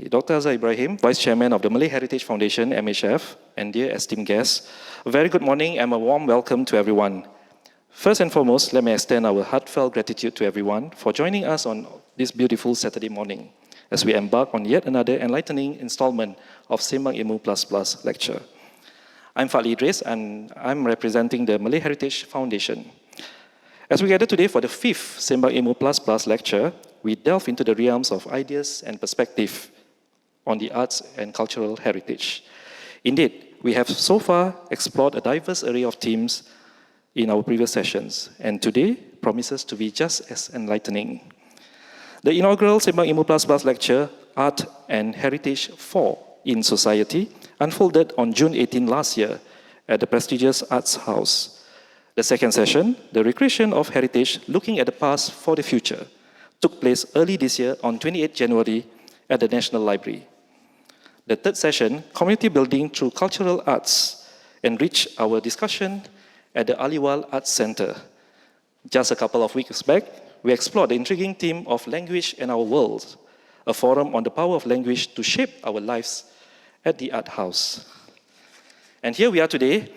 Dr. Azhar Ibrahim, Vice Chairman of the Malay Heritage Foundation, MHF, and dear esteemed guests, a very good morning and a warm welcome to everyone. First and foremost, let me extend our heartfelt gratitude to everyone for joining us on this beautiful Saturday morning as we embark on yet another enlightening installment of Sembang Ilmu Plus lecture. I'm Fadli Idris and I'm representing the Malay Heritage Foundation. As we gather today for the 5th Sembang Ilmu Plus lecture, we delve into the realms of ideas and perspective on the arts and cultural heritage. Indeed, we have so far explored a diverse array of themes in our previous sessions, and today promises to be just as enlightening. The inaugural Sembang Ilmu Plus lecture, Art and Heritage 4 in Society, unfolded on June 18 last year at the prestigious Arts House. The second session, The Recreation of Heritage, Looking at the Past for the Future, took place early this year on 28 January at the National Library. The third session, Community Building Through Cultural Arts, enriched our discussion at the Aliwal Arts Center. Just a couple of weeks back, we explored the intriguing theme of language and our world, a forum on the power of language to shape our lives at the Art House. And here we are today,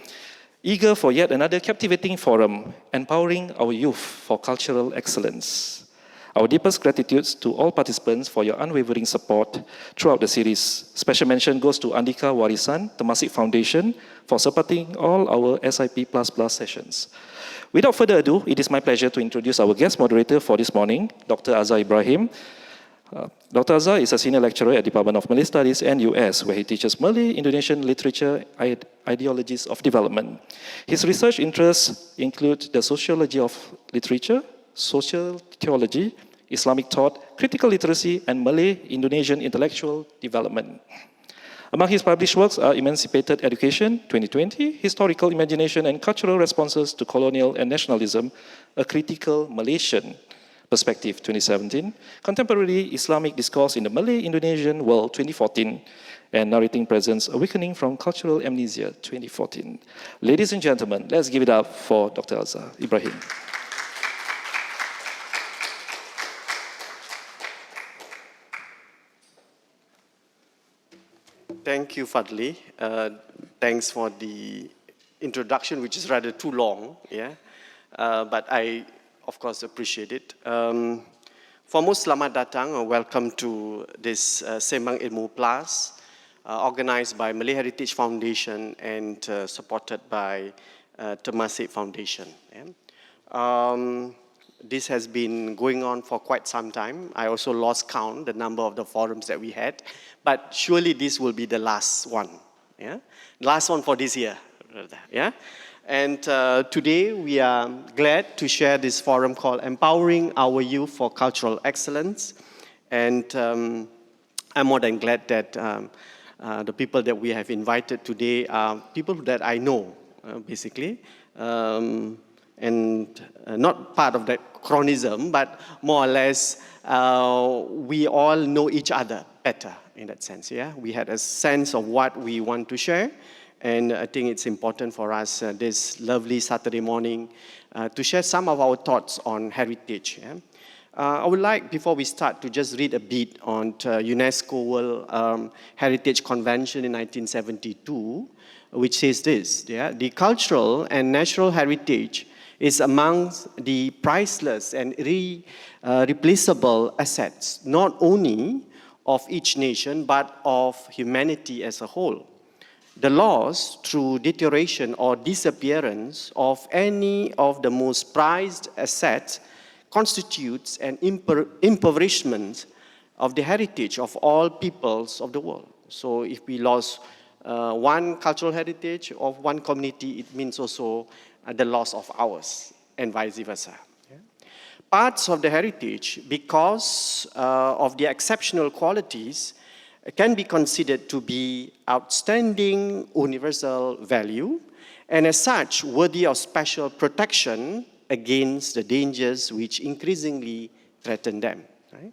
eager for yet another captivating forum, empowering our youth for cultural excellence. Our deepest gratitudes to all participants for your unwavering support throughout the series. Special mention goes to Andika Warisan Temasek Foundation for supporting all our SIP++ sessions. Without further ado, it is my pleasure to introduce our guest moderator for this morning, Dr. Azhar Ibrahim. Dr. Azhar is a senior lecturer at Department of Malay Studies and US, where he teaches Malay, Indonesian literature, ideologies of development. His research interests include the sociology of literature, social theology, Islamic thought, critical literacy, and Malay Indonesian intellectual development. Among his published works are Emancipated Education, 2020, Historical Imagination and Cultural Responses to Colonial and Nationalism, A Critical Malaysian Perspective, 2017, Contemporary Islamic Discourse in the Malay-Indonesian World, 2014, and Narrating Presence, Awakening from Cultural Amnesia, 2014. Ladies and gentlemen, let's give it up for Dr. Azhar Ibrahim. Thank you, Fadli. Thanks for the introduction, which is rather too long, yeah. But I, of course, appreciate it. Foremost, selamat datang, welcome to this Sembang Ilmu Plus, organized by Malay Heritage Foundation and supported by Temasek Foundation. Yeah. This has been going on for quite some time. I also lost count the number of the forums that we had, but surely this will be the last one. Yeah, last one for this year. Yeah. And today we are glad to share this forum called Empowering Our Youth for Cultural Excellence. And I'm more than glad that the people that we have invited today are people that I know, basically. And not part of that chronism, but more or less we all know each other better in that sense. Yeah, we had a sense of what we want to share. And I think it's important for us this lovely Saturday morning to share some of our thoughts on heritage. Yeah? I would like, before we start, to just read a bit on UNESCO World Heritage Convention in 1972, which says this, yeah? The cultural and natural heritage is amongst the priceless and irreplaceable assets, not only of each nation, but of humanity as a whole. The loss through deterioration or disappearance of any of the most prized assets constitutes an impoverishment of the heritage of all peoples of the world. So if we lost one cultural heritage of one community, it means also the loss of ours and vice versa. Yeah. Parts of the heritage, because of their exceptional qualities, can be considered to be outstanding universal value, and as such, worthy of special protection against the dangers which increasingly threaten them. Right?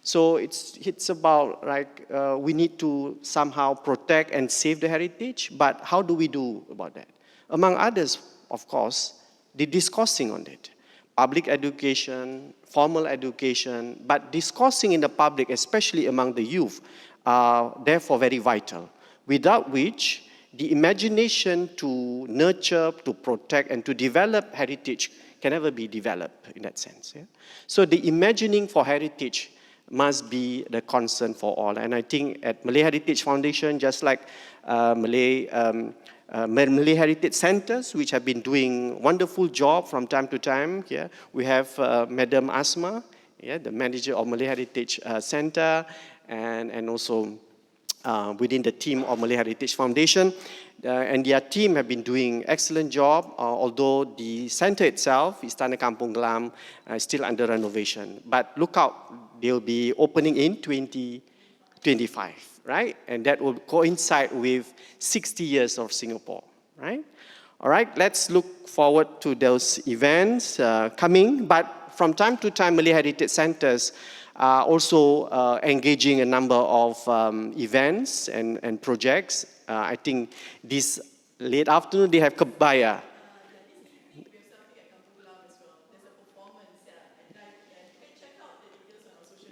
So it's about like we need to somehow protect and save the heritage, but how do we do about that? Among others, of course, the discoursing on it. Public education, formal education, but discoursing in the public, especially among the youth, are therefore very vital, without which the imagination to nurture, to protect, and to develop heritage can never be developed in that sense. Yeah? So the imagining for heritage must be the concern for all. And I think at Malay Heritage Foundation, just like Malay Heritage Centers, which have been doing wonderful job from time to time. Yeah? We have Madam Asma, yeah, the manager of Malay Heritage Center, and also within the team of Malay Heritage Foundation. And their team have been doing excellent job, although the center itself, Istana Kampung Glam, is still under renovation. But look out, they'll be opening in 2025, right? And that will coincide with 60 years of Singapore, right? All right, let's look forward to those events coming. But from time to time, Malay Heritage Centers also engaging a number of events and projects. I think this late afternoon they have kebaya.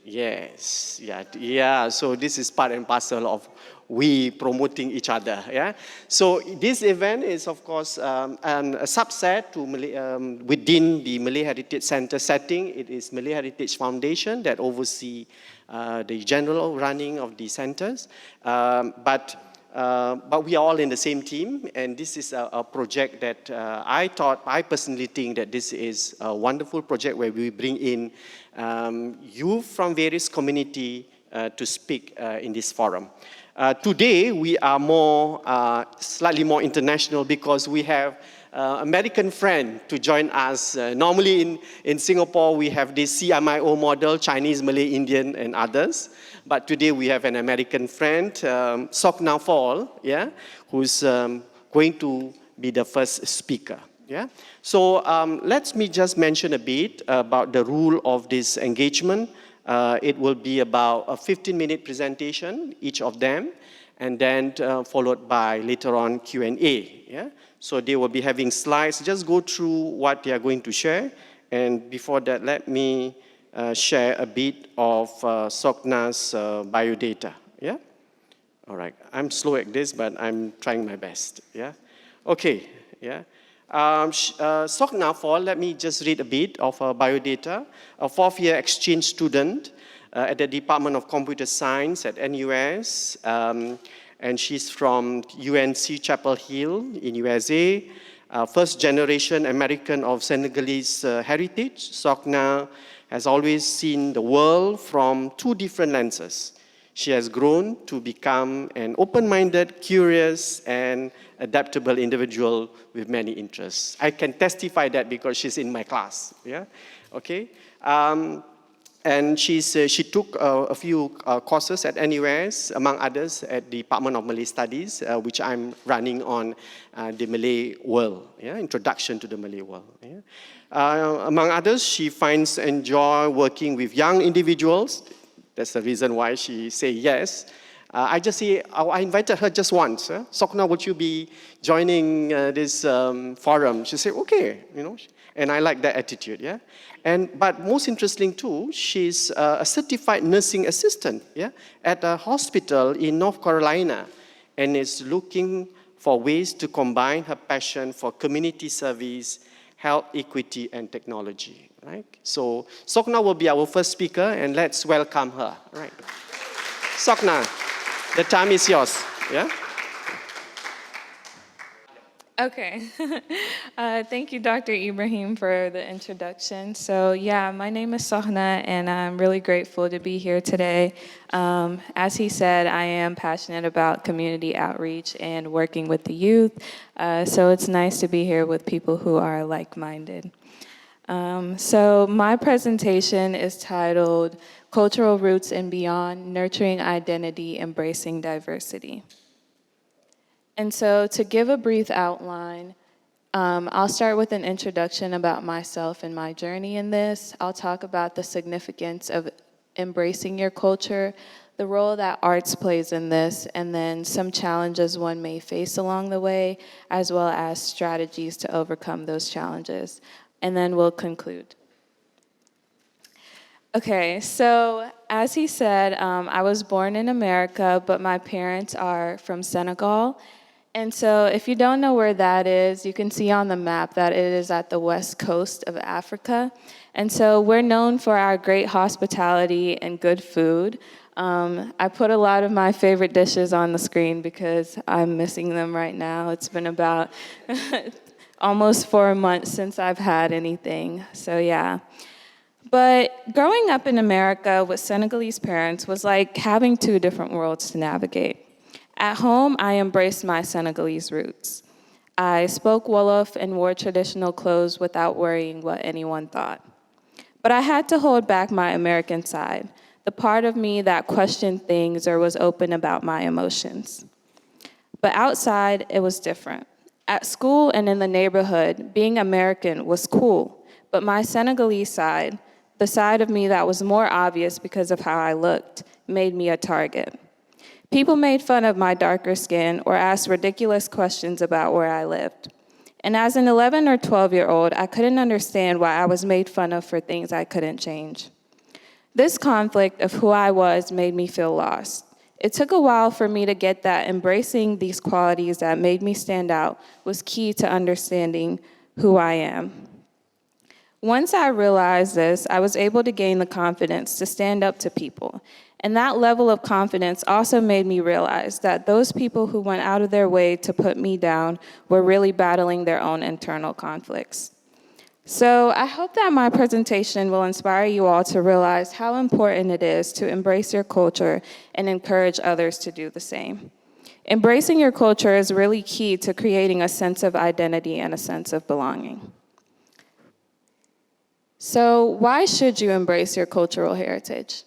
Yes, yeah. So this is part and parcel of we promoting each other. Yeah. So this event is, of course, a subset to within the Malay Heritage Center setting. It is Malay Heritage Foundation that oversee the general running of the centers, but we are all in the same team, and this is a project that I personally think that this is a wonderful project where we bring in youth from various community to speak in this forum. Today, we are slightly more international because we have American friend to join us. Normally in Singapore, we have this CMIO model, Chinese, Malay, Indian, and others. But today we have an American friend, Sokna Fall, yeah, who's going to be the first speaker. Yeah? So let me just mention a bit about the rule of this engagement. It will be about a 15-minute presentation, each of them, and then followed by later on Q&A. Yeah? So they will be having slides. Just go through what they are going to share. And before that, let me share a bit of Sokna's biodata. Yeah? All right. I'm slow at this, but I'm trying my best. Yeah? Okay. Yeah? Sokna Fall, let me just read a bit of her biodata. A fourth-year exchange student at the Department of Computer Science at NUS. And she's from UNC Chapel Hill in USA. First-generation American of Senegalese heritage. Sokna has always seen the world from two different lenses. She has grown to become an open-minded, curious, and adaptable individual with many interests. I can testify that because she's in my class. Yeah, okay. And she took a few courses at NUS, among others at the Department of Malay Studies, which I'm running on the Malay world, yeah? Introduction to the Malay world. Yeah? Among others, she finds enjoy working with young individuals. That's the reason why she say yes. I invited her just once. Sokna, would you be joining this forum? She said, okay, you know, and I like that attitude, yeah. But most interesting too, she's a certified nursing assistant, yeah, at a hospital in North Carolina, and is looking for ways to combine her passion for community service, health equity, and technology, right? So Sokna will be our first speaker, and let's welcome her, right? Sokna, the time is yours, yeah? Okay. Thank you, Dr. Ibrahim, for the introduction. So yeah, my name is Sohna, and I'm really grateful to be here today. As he said, I am passionate about community outreach and working with the youth. So it's nice to be here with people who are like-minded. So my presentation is titled Cultural Roots and Beyond, Nurturing Identity, Embracing Diversity. And so to give a brief outline, I'll start with an introduction about myself and my journey in this. I'll talk about the significance of embracing your culture, the role that arts plays in this, and then some challenges one may face along the way, as well as strategies to overcome those challenges. And then we'll conclude. Okay, so as he said, I was born in America, but my parents are from Senegal. And so if you don't know where that is, you can see on the map that it is at the west coast of Africa. And so we're known for our great hospitality and good food. I put a lot of my favorite dishes on the screen because I'm missing them right now. It's been about almost 4 months since I've had anything, so yeah. But growing up in America with Senegalese parents was like having two different worlds to navigate. At home, I embraced my Senegalese roots. I spoke Wolof and wore traditional clothes without worrying what anyone thought. But I had to hold back my American side, the part of me that questioned things or was open about my emotions. But outside, it was different. At school and in the neighborhood, being American was cool, but my Senegalese side, the side of me that was more obvious because of how I looked, made me a target. People made fun of my darker skin or asked ridiculous questions about where I lived. And as an 11 or 12-year-old, I couldn't understand why I was made fun of for things I couldn't change. This conflict of who I was made me feel lost. It took a while for me to get that embracing these qualities that made me stand out was key to understanding who I am. Once I realized this, I was able to gain the confidence to stand up to people. And that level of confidence also made me realize that those people who went out of their way to put me down were really battling their own internal conflicts. So I hope that my presentation will inspire you all to realize how important it is to embrace your culture and encourage others to do the same. Embracing your culture is really key to creating a sense of identity and a sense of belonging. So why should you embrace your cultural heritage?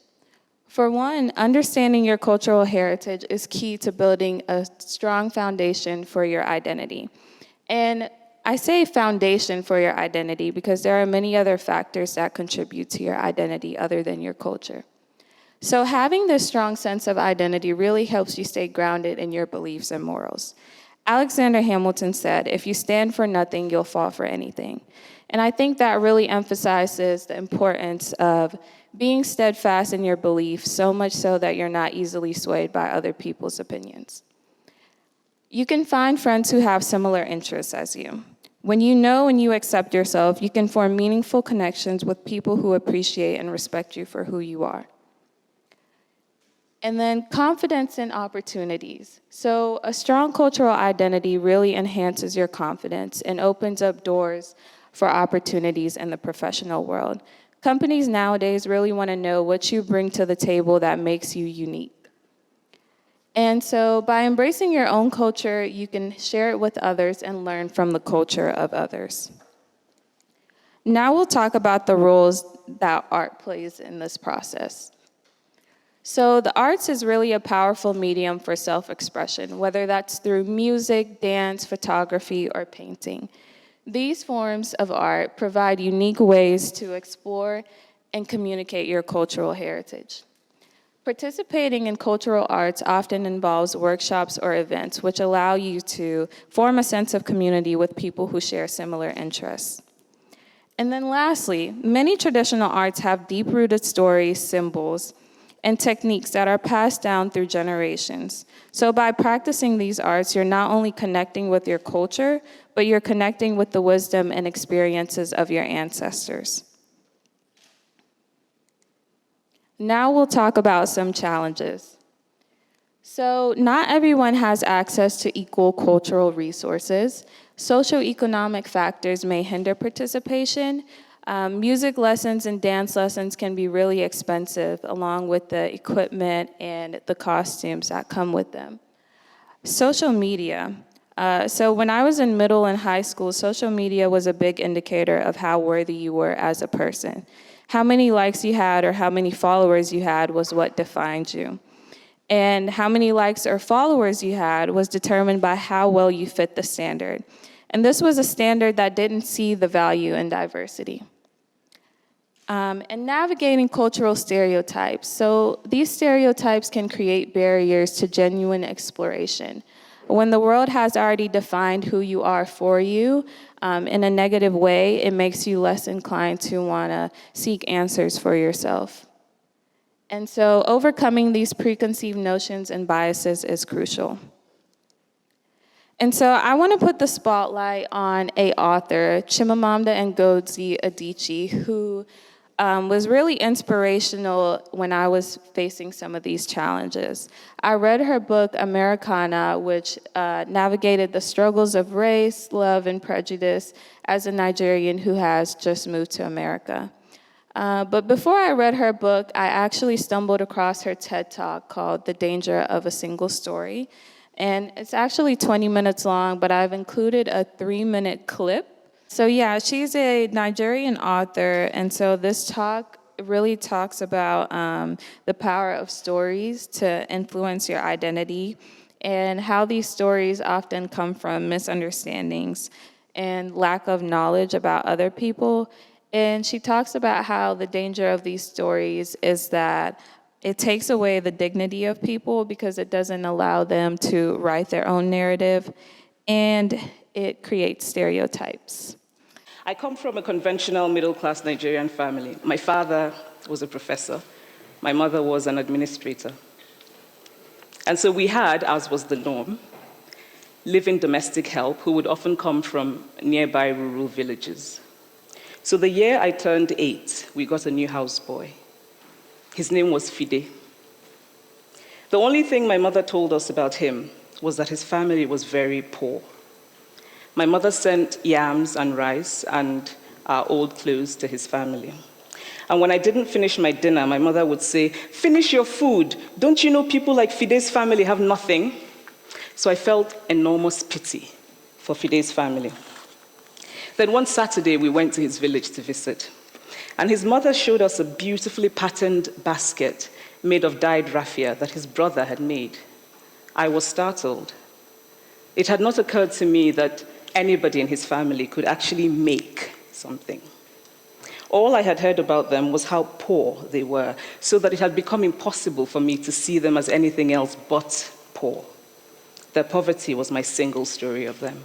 For one, understanding your cultural heritage is key to building a strong foundation for your identity. And I say foundation for your identity because there are many other factors that contribute to your identity other than your culture. So having this strong sense of identity really helps you stay grounded in your beliefs and morals. Alexander Hamilton said, "If you stand for nothing, you'll fall for anything." And I think that really emphasizes the importance of being steadfast in your beliefs, so much so that you're not easily swayed by other people's opinions. You can find friends who have similar interests as you. When you know and you accept yourself, you can form meaningful connections with people who appreciate and respect you for who you are. And then confidence and opportunities. So a strong cultural identity really enhances your confidence and opens up doors for opportunities in the professional world. Companies nowadays really want to know what you bring to the table that makes you unique. And so by embracing your own culture, you can share it with others and learn from the culture of others. Now we'll talk about the roles that art plays in this process. So the arts is really a powerful medium for self-expression, whether that's through music, dance, photography, or painting. These forms of art provide unique ways to explore and communicate your cultural heritage. Participating in cultural arts often involves workshops or events which allow you to form a sense of community with people who share similar interests. And then lastly, many traditional arts have deep-rooted stories, symbols, and techniques that are passed down through generations. So by practicing these arts, you're not only connecting with your culture, but you're connecting with the wisdom and experiences of your ancestors. Now we'll talk about some challenges. So not everyone has access to equal cultural resources. Socioeconomic factors may hinder participation. Music lessons and dance lessons can be really expensive, along with the equipment and the costumes that come with them. Social media. So when I was in middle and high school, social media was a big indicator of how worthy you were as a person. How many likes you had or how many followers you had was what defined you. And how many likes or followers you had was determined by how well you fit the standard. And this was a standard that didn't see the value in diversity. And navigating cultural stereotypes. So these stereotypes can create barriers to genuine exploration. When the world has already defined who you are for you in a negative way, it makes you less inclined to want to seek answers for yourself. And so overcoming these preconceived notions and biases is crucial. And so I want to put the spotlight on an author, Chimamanda Ngozi Adichie, who was really inspirational when I was facing some of these challenges. I read her book, Americana, which navigated the struggles of race, love, and prejudice as a Nigerian who has just moved to America. But before I read her book, I actually stumbled across her TED Talk called The Danger of a Single Story. And it's actually 20 minutes long, but I've included a 3-minute clip. So yeah, she's a Nigerian author, and so this talk really talks about the power of stories to influence your identity and how these stories often come from misunderstandings and lack of knowledge about other people. And she talks about how the danger of these stories is that it takes away the dignity of people because it doesn't allow them to write their own narrative, and it creates stereotypes. I come from a conventional middle-class Nigerian family. My father was a professor. My mother was an administrator. And so we had, as was the norm, live-in domestic help who would often come from nearby rural villages. So the year I turned 8, we got a new houseboy. His name was Fide. The only thing my mother told us about him was that his family was very poor. My mother sent yams and rice and old clothes to his family. And when I didn't finish my dinner, my mother would say, "Finish your food. Don't you know people like Fide's family have nothing?" So I felt enormous pity for Fide's family. Then one Saturday, we went to his village to visit. And his mother showed us a beautifully patterned basket made of dyed raffia that his brother had made. I was startled. It had not occurred to me that anybody in his family could actually make something. All I had heard about them was how poor they were, so that it had become impossible for me to see them as anything else but poor. Their poverty was my single story of them.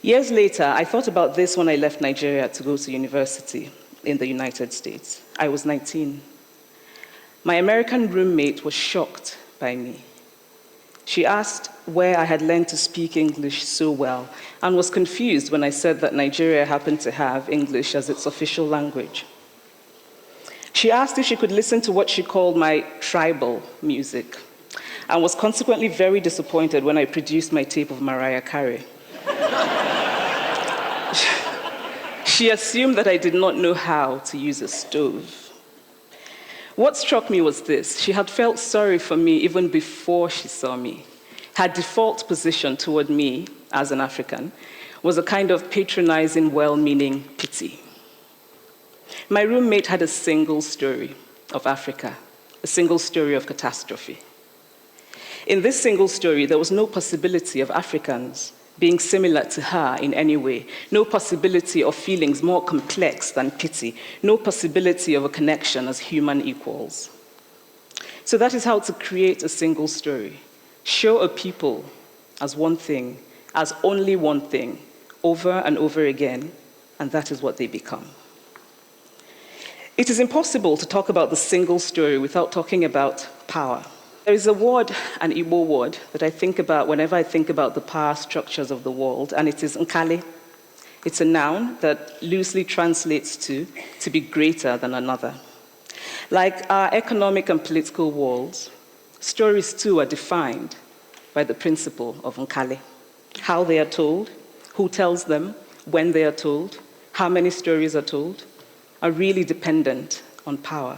Years later, I thought about this when I left Nigeria to go to university in the United States. I was 19. My American roommate was shocked by me. She asked where I had learned to speak English so well and was confused when I said that Nigeria happened to have English as its official language. She asked if she could listen to what she called my tribal music and was consequently very disappointed when I produced my tape of Mariah Carey. She assumed that I did not know how to use a stove. What struck me was this: she had felt sorry for me even before she saw me. Her default position toward me, as an African, was a kind of patronizing, well-meaning pity. My roommate had a single story of Africa, a single story of catastrophe. In this single story, there was no possibility of Africans being similar to her in any way, no possibility of feelings more complex than pity, no possibility of a connection as human equals. So that is how to create a single story. Show a people as one thing, as only one thing, over and over again, and that is what they become. It is impossible to talk about the single story without talking about power. There is a word, an Igbo word, that I think about whenever I think about the power structures of the world, and it is nkali. It's a noun that loosely translates to be greater than another. Like our economic and political worlds, stories too are defined by the principle of nkali. How they are told, who tells them, when they are told, how many stories are told, are really dependent on power.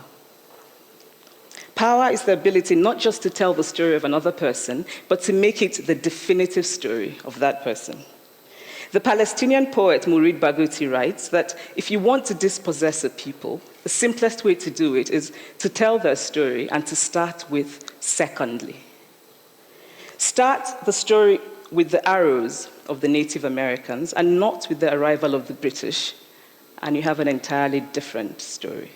Power is the ability not just to tell the story of another person, but to make it the definitive story of that person. The Palestinian poet Mourid Barghouti writes that if you want to dispossess a people, the simplest way to do it is to tell their story and to start with secondly. Start the story with the arrows of the Native Americans and not with the arrival of the British, and you have an entirely different story.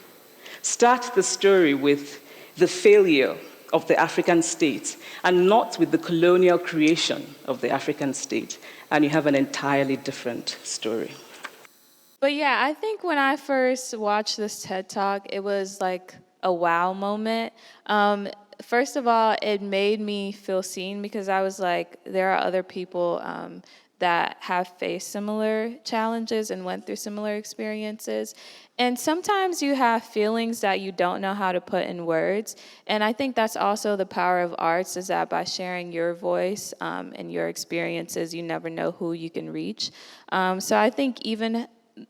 Start the story with the failure of the African state and not with the colonial creation of the African state, and you have an entirely different story. But yeah, I think when I first watched this TED Talk, it was like a wow moment. First of all, it made me feel seen because I was like, there are other people that have faced similar challenges and went through similar experiences. And sometimes you have feelings that you don't know how to put in words. And I think that's also the power of arts, is that by sharing your voice and your experiences, you never know who you can reach. So I think even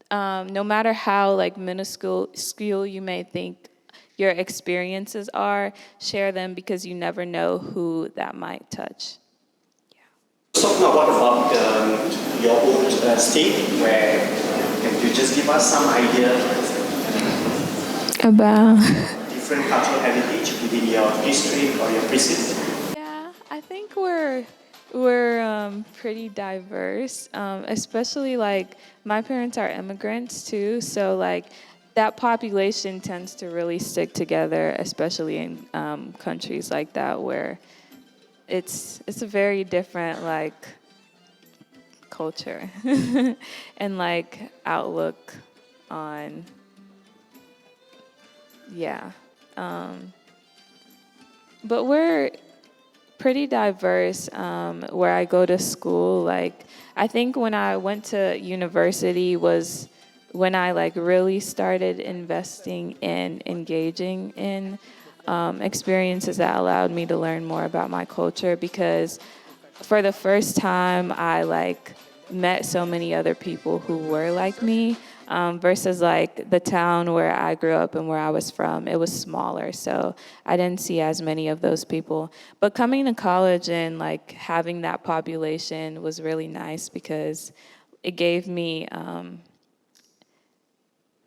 no matter how like minuscule you may think your experiences are, share them because you never know who that might touch. So now what about your own state, where can you just give us some idea About different cultural heritage within your district or your precinct? Yeah, I think we're pretty diverse, especially like my parents are immigrants too, so like that population tends to really stick together, especially in countries like that where it's a very different like culture and like outlook on yeah. But we're pretty diverse where I go to school. Like, I think when I went to university was when I like really started investing in engaging in experiences that allowed me to learn more about my culture, because for the first time I like met so many other people who were like me, versus like the town where I grew up and where I was from, it was smaller, so I didn't see as many of those people. But coming to college and like having that population was really nice because it gave me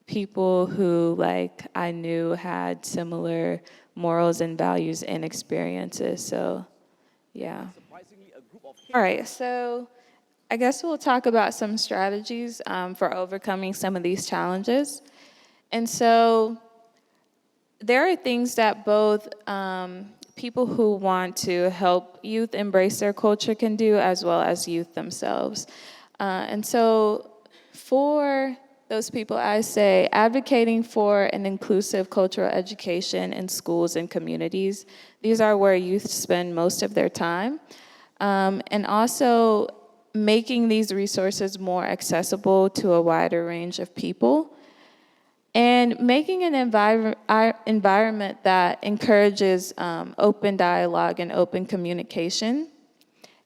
people who like I knew had similar morals and values and experiences. So yeah. All right, so I guess we'll talk about some strategies for overcoming some of these challenges. And so there are things that both people who want to help youth embrace their culture can do, as well as youth themselves. And so for those people, I say advocating for an inclusive cultural education in schools and communities. These are where youth spend most of their time. And also making these resources more accessible to a wider range of people, and making an environment that encourages open dialogue and open communication.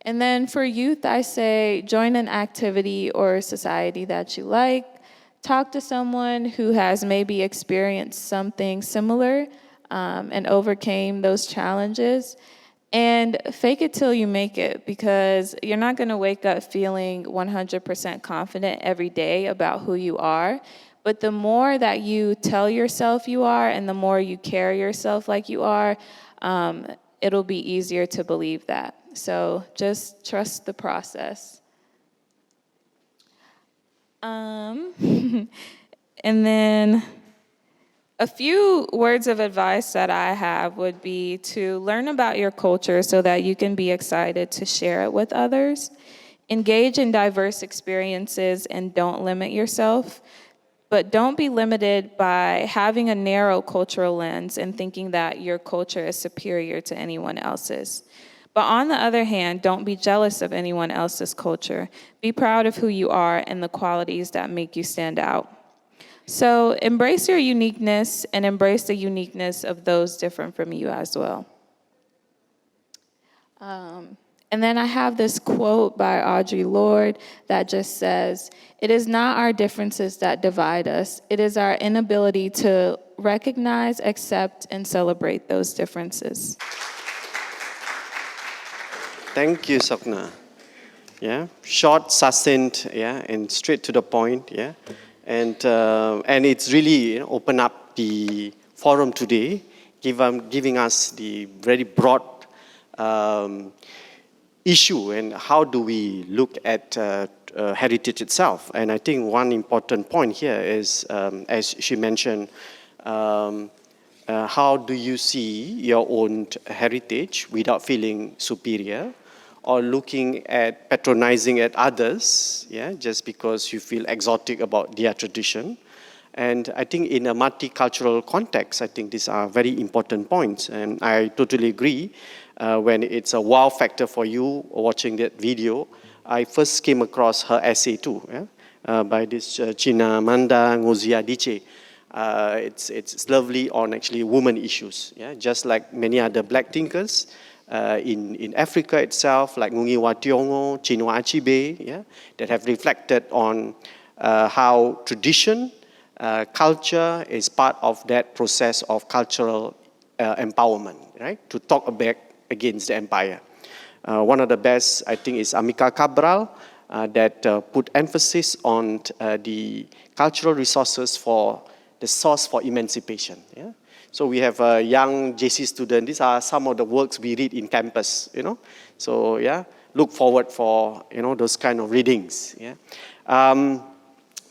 And then for youth, I say join an activity or society that you like, talk to someone who has maybe experienced something similar and overcame those challenges. And fake it till you make it, because you're not going to wake up feeling 100% confident every day about who you are. But the more that you tell yourself you are and the more you carry yourself like you are, it'll be easier to believe that. So just trust the process. And then a few words of advice that I have would be to learn about your culture so that you can be excited to share it with others. Engage in diverse experiences and don't limit yourself. But don't be limited by having a narrow cultural lens and thinking that your culture is superior to anyone else's. But on the other hand, don't be jealous of anyone else's culture. Be proud of who you are and the qualities that make you stand out. So embrace your uniqueness and embrace the uniqueness of those different from you as well. And then I have this quote by Audre Lorde that just says, "It is not our differences that divide us. It is our inability to recognize, accept, and celebrate those differences." Thank you, Sokna. Yeah, short, succinct, yeah, and straight to the point, yeah. And it's really opened up the forum today, giving us the very broad issue and how do we look at heritage itself. And I think one important point here is, as she mentioned, how do you see your own heritage without feeling superior or looking at patronizing at others, yeah, just because you feel exotic about their tradition. And I think in a multicultural context, I think these are very important points. And I totally agree when it's a wow factor for you watching that video. I first came across her essay too, yeah? By this Chimamanda Ngozi Adichie. It's lovely on actually women issues, yeah? Just like many other black thinkers in Africa itself, like Ngugi wa Thiong'o, Chinua Achebe, yeah? That have reflected on how tradition, culture is part of that process of cultural empowerment, right? To talk back against the empire. One of the best, I think, is Amika Cabral, that put emphasis on the cultural resources for the source for emancipation. Yeah? So we have a young JC student. These are some of the works we read in campus, you know. So yeah, look forward for, you know, those kind of readings. Yeah.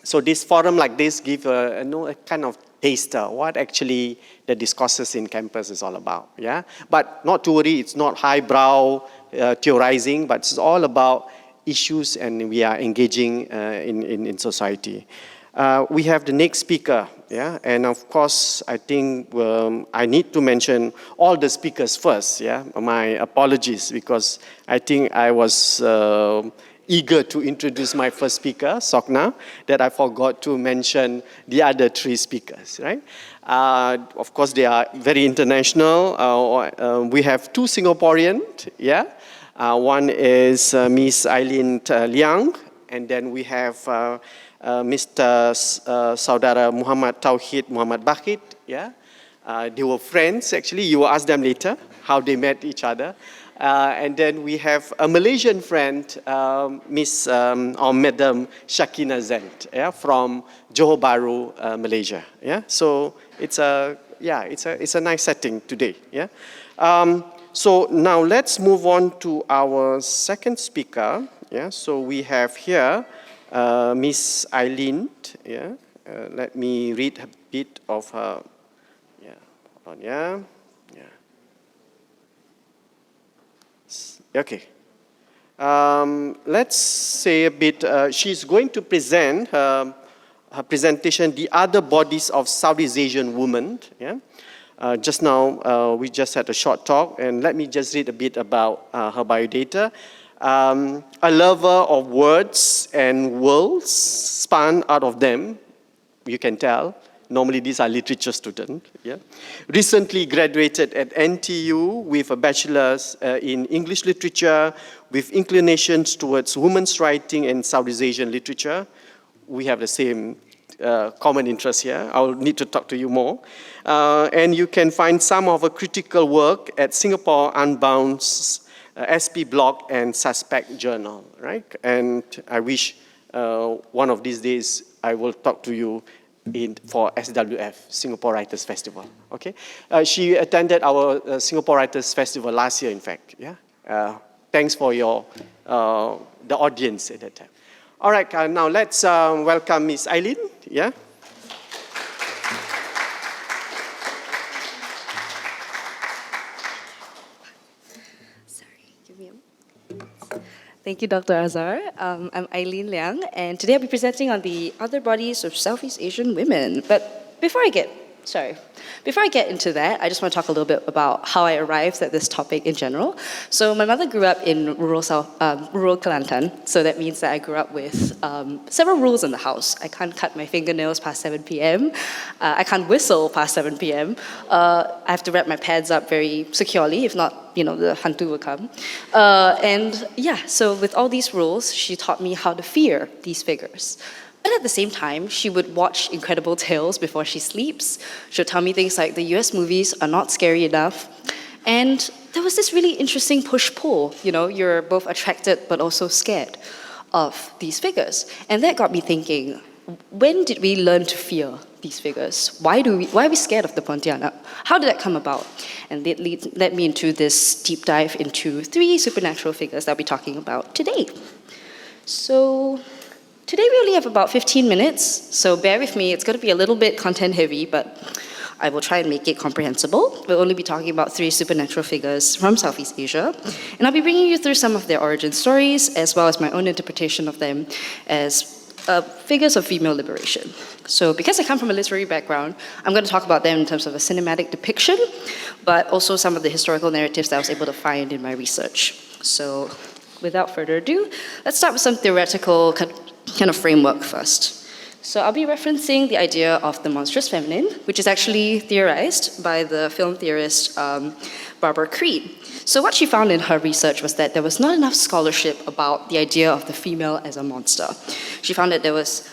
So this forum like this give a kind of taster what actually the discourses in campus is all about. Yeah. But not to worry, it's not highbrow theorizing, but it's all about issues, and we are engaging in society. We have the next speaker, yeah, and of course, I think I need to mention all the speakers first, yeah. My apologies, because I think I was eager to introduce my first speaker, Sokna, that I forgot to mention the other three speakers, right? Of course, they are very international. We have two Singaporean, yeah. One is Miss Eileen Liang, and then we have Mr. Saudara Muhammad Tauhid Muhammad Bakit, yeah. They were friends, actually. You will ask them later how they met each other. And then we have a Malaysian friend, Miss or Madam Shakina Zent, yeah, from Johor Bahru, Malaysia. Yeah, so it's a nice setting today. Yeah. So now let's move on to our second speaker. Yeah. So we have here Miss Eileen. Yeah. Let me read a bit of her. Yeah. Hold on. Yeah. Okay. Let's say a bit, she's going to present her presentation, The Other Bodies of Southeast Asian Women. Yeah? Just now, we just had a short talk, and let me just read a bit about her biodata. A lover of words and worlds spun out of them, you can tell. Normally, these are literature students. Yeah? Recently graduated at NTU with a bachelor's in English literature with inclinations towards women's writing and Southeast Asian literature. We have the same common interest here. I'll need to talk to you more. And you can find some of her critical work at Singapore Unbound's SP blog and Suspect Journal, right? And I wish one of these days I will talk to you for SWF, Singapore Writers Festival, okay? She attended our Singapore Writers Festival last year, in fact, yeah? Thanks for your, the audience at that time. All right, now let's welcome Miss Eileen, yeah? Sorry, give me a moment. Thank you, Dr. Azhar. I'm Eileen Liang, and today I'll be presenting on the other bodies of Southeast Asian women. But before I get into that, I just want to talk a little bit about how I arrived at this topic in general. So my mother grew up in rural Kelantan, so that means that I grew up with several rules in the house. I can't cut my fingernails past 7 p.m. I can't whistle past 7 p.m. I have to wrap my pads up very securely, if not, you know, the hantu will come. And yeah, so with all these rules, she taught me how to fear these figures. But at the same time, she would watch Incredible Tales before she sleeps. She'll tell me things like the US movies are not scary enough. And there was this really interesting push-pull. You know, you're both attracted but also scared of these figures. And that got me thinking, when did we learn to fear these figures? Why are we scared of the Pontianak? How did that come about? And it led me into this deep dive into 3 supernatural figures that I'll be talking about today. So today we only have about 15 minutes, so bear with me. It's going to be a little bit content heavy, but I will try and make it comprehensible. We'll only be talking about 3 supernatural figures from Southeast Asia, and I'll be bringing you through some of their origin stories, as well as my own interpretation of them as figures of female liberation. So because I come from a literary background, I'm going to talk about them in terms of a cinematic depiction, but also some of the historical narratives that I was able to find in my research. So without further ado, let's start with some theoretical kind of framework first. So I'll be referencing the idea of the monstrous feminine, which is actually theorized by the film theorist Barbara Creed. So what she found in her research was that there was not enough scholarship about the idea of the female as a monster. She found that there was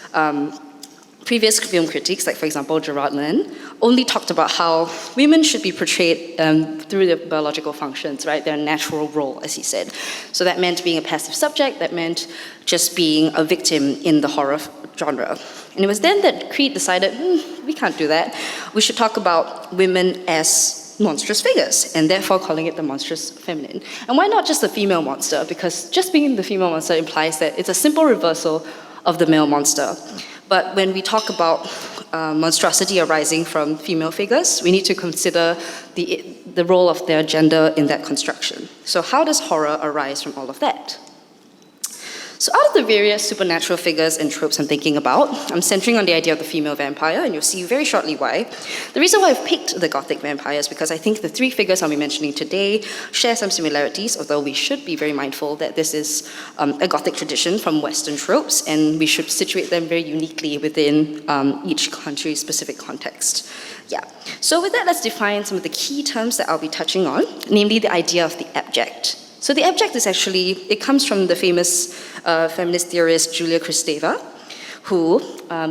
previous film critiques, like for example Gerard Lin, only talked about how women should be portrayed through their biological functions, right? Their natural role, as he said. So that meant being a passive subject, that meant just being a victim in the horror genre. And it was then that Creed decided, we can't do that. We should talk about women as monstrous figures, and therefore calling it the monstrous feminine. And why not just the female monster? Because just being the female monster implies that it's a simple reversal of the male monster. But when we talk about monstrosity arising from female figures, we need to consider the role of their gender in that construction. So how does horror arise from all of that? So out of the various supernatural figures and tropes I'm thinking about, I'm centering on the idea of the female vampire, and you'll see very shortly why. The reason why I've picked the Gothic vampire is because I think the 3 figures I'll be mentioning today share some similarities, although we should be very mindful that this is a Gothic tradition from Western tropes, and we should situate them very uniquely within each country's specific context. Yeah. So with that, let's define some of the key terms that I'll be touching on, namely the idea of the abject. So the abject is actually, it comes from the famous feminist theorist Julia Kristeva, who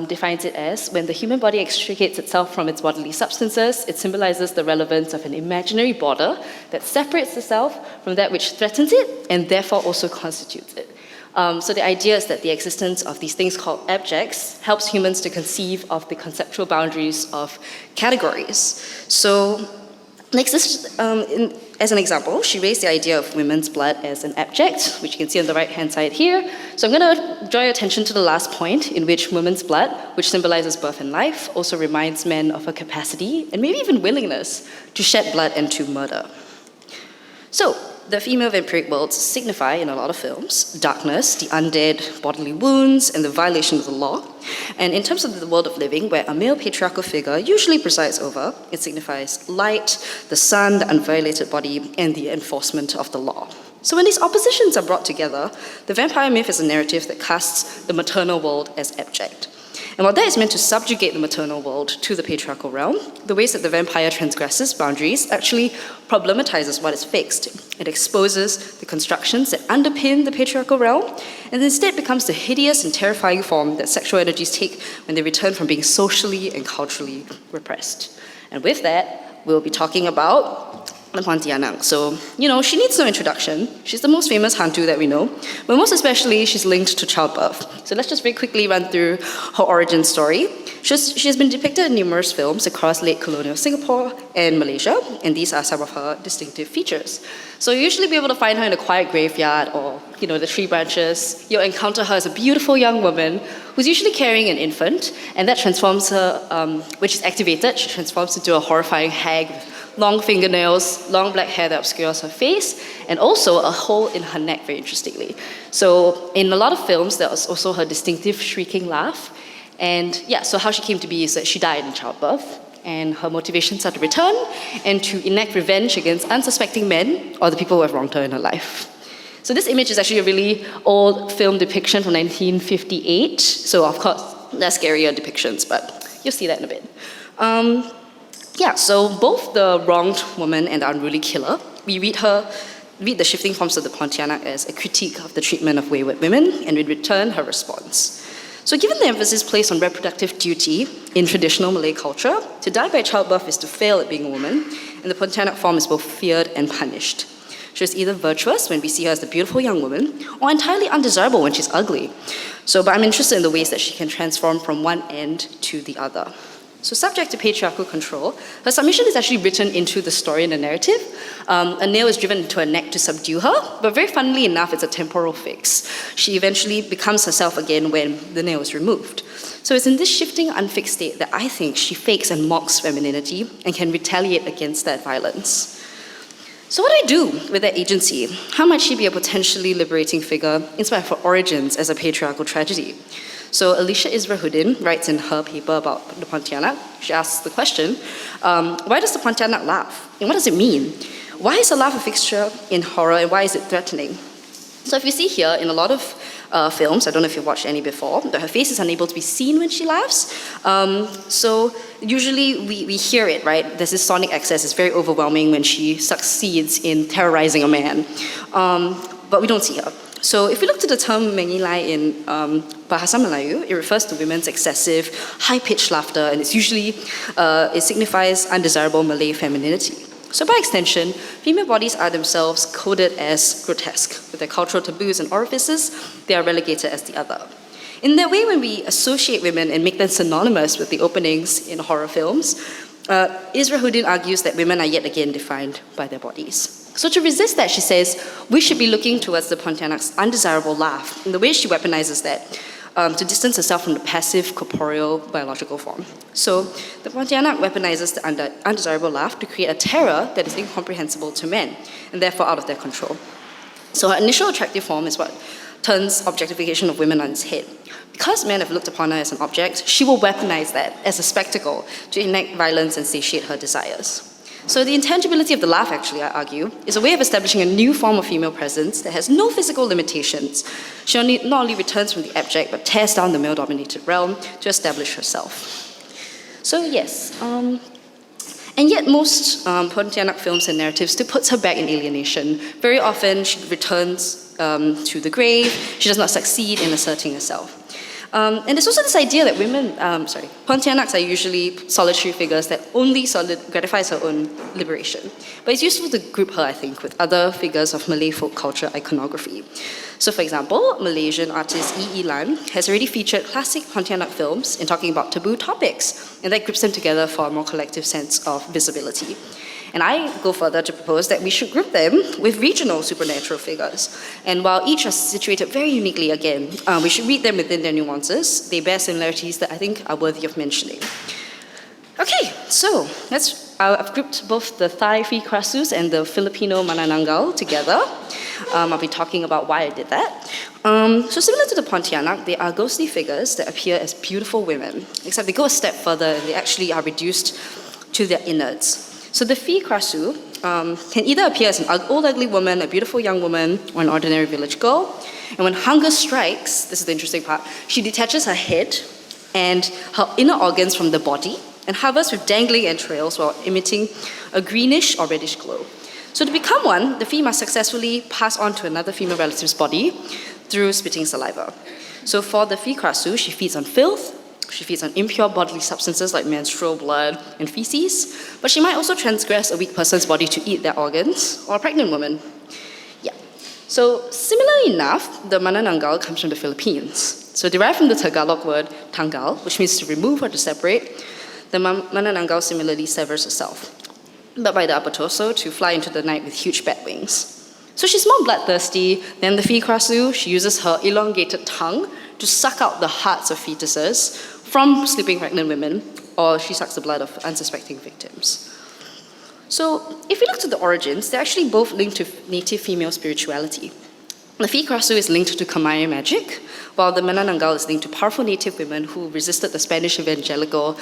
defines it as when the human body extricates itself from its bodily substances, it symbolizes the relevance of an imaginary border that separates the self from that which threatens it and therefore also constitutes it. So the idea is that the existence of these things called abjects helps humans to conceive of the conceptual boundaries of categories. So next is, as an example, she raised the idea of women's blood as an abject, which you can see on the right-hand side here. So I'm going to draw your attention to the last point, in which women's blood, which symbolizes birth and life, also reminds men of a capacity, and maybe even willingness, to shed blood and to murder. So, the female vampiric worlds signify, in a lot of films, darkness, the undead, bodily wounds, and the violation of the law. And in terms of the world of living, where a male patriarchal figure usually presides over, it signifies light, the sun, the unviolated body, and the enforcement of the law. So when these oppositions are brought together, the vampire myth is a narrative that casts the maternal world as abject. And while that is meant to subjugate the maternal world to the patriarchal realm, the ways that the vampire transgresses boundaries actually problematizes what is fixed. It exposes the constructions that underpin the patriarchal realm, and instead becomes the hideous and terrifying form that sexual energies take when they return from being socially and culturally repressed. And with that, we'll be talking about the Pontianak. So, she needs no introduction. She's the most famous hantu that we know, but most especially, she's linked to childbirth. So let's just very quickly run through her origin story. She has been depicted in numerous films across late colonial Singapore and Malaysia, and these are some of her distinctive features. So you'll usually be able to find her in a quiet graveyard or, the tree branches. You'll encounter her as a beautiful young woman who's usually carrying an infant, and that transforms her, when she's activated, she transforms into a horrifying hag with long fingernails, long black hair that obscures her face, and also a hole in her neck, very interestingly. So in a lot of films, there was also her distinctive shrieking laugh. And so how she came to be is that she died in childbirth, and her motivations are to return and to enact revenge against unsuspecting men or the people who have wronged her in her life. So this image is actually a really old film depiction from 1958. So of course, there's scarier depictions, but you'll see that in a bit. So both the wronged woman and the unruly killer, we read the shifting forms of the Pontianak as a critique of the treatment of wayward women, and in return, her response. So given the emphasis placed on reproductive duty in traditional Malay culture, to die by childbirth is to fail at being a woman, and the Pontianak form is both feared and punished. She is either virtuous when we see her as the beautiful young woman, or entirely undesirable when she's ugly. But I'm interested in the ways that she can transform from one end to the other. So subject to patriarchal control, her submission is actually written into the story and the narrative. A nail is driven into her neck to subdue her, but very funnily enough, it's a temporal fix. She eventually becomes herself again when the nail is removed. So it's in this shifting, unfixed state that I think she fakes and mocks femininity and can retaliate against that violence. So what do I do with that agency? How might she be a potentially liberating figure in spite of her origins as a patriarchal tragedy? So Alicia Israhuddin writes in her paper about the Pontianak, she asks the question, why does the Pontianak laugh? And what does it mean? Why is a laugh a fixture in horror and why is it threatening? So if you see here in a lot of films, I don't know if you've watched any before, that her face is unable to be seen when she laughs. So usually we hear it, right? There's this sonic excess, it's very overwhelming when she succeeds in terrorizing a man. But we don't see her. So if we look to the term mengilai in Bahasa Melayu, it refers to women's excessive, high-pitched laughter, and it's usually, it signifies undesirable Malay femininity. So by extension, female bodies are themselves coded as grotesque. With their cultural taboos and orifices, they are relegated as the other. In that way, when we associate women and make them synonymous with the openings in horror films, Israhuddin argues that women are yet again defined by their bodies. So to resist that, she says, we should be looking towards the Pontianak's undesirable laugh, and the way she weaponizes that, to distance herself from the passive, corporeal, biological form. So the Pontianak weaponizes the undesirable laugh to create a terror that is incomprehensible to men, and therefore out of their control. So her initial attractive form is what turns objectification of women on its head. Because men have looked upon her as an object, she will weaponize that as a spectacle to enact violence and satiate her desires. So the intangibility of the laugh, actually, I argue, is a way of establishing a new form of female presence that has no physical limitations. She not only returns from the abject, but tears down the male-dominated realm to establish herself. So yes, and yet most Pontianak films and narratives still puts her back in alienation. Very often she returns to the grave, she does not succeed in asserting herself. And there's also this idea that Pontianaks are usually solitary figures that only gratifies her own liberation. But it's useful to group her, I think, with other figures of Malay folk culture iconography. So for example, Malaysian artist E. Lan has already featured classic Pontianak films in talking about taboo topics, and that groups them together for a more collective sense of visibility. And I go further to propose that we should group them with regional supernatural figures. And while each are situated very uniquely again, we should read them within their nuances. They bear similarities that I think are worthy of mentioning. Okay, so I've grouped both the Thai Fi Krasus and the Filipino Manananggal together. I'll be talking about why I did that. So similar to the Pontianak, they are ghostly figures that appear as beautiful women, except they go a step further and they actually are reduced to their innards. So the Fi Krasu can either appear as an old ugly woman, a beautiful young woman, or an ordinary village girl. And when hunger strikes, this is the interesting part, she detaches her head and her inner organs from the body and hovers with dangling entrails while emitting a greenish or reddish glow. So to become one, the Fi must successfully pass on to another female relative's body through spitting saliva. So for the Fi Krasu, she feeds on filth, she feeds on impure bodily substances like menstrual blood and feces, but she might also transgress a weak person's body to eat their organs, or a pregnant woman. Yeah. So similarly enough, the Manananggal comes from the Philippines. So derived from the Tagalog word tanggal, which means to remove or to separate, the Manananggal similarly severs herself, but by the upper torso to fly into the night with huge bat wings. So she's more bloodthirsty than the Fi Krasu. She uses her elongated tongue to suck out the hearts of fetuses from sleeping pregnant women, or she sucks the blood of unsuspecting victims. So if we look to the origins, they're actually both linked to native female spirituality. The Fi Krasu is linked to Khmer magic, while the Manananggal is linked to powerful native women who resisted the Spanish evangelical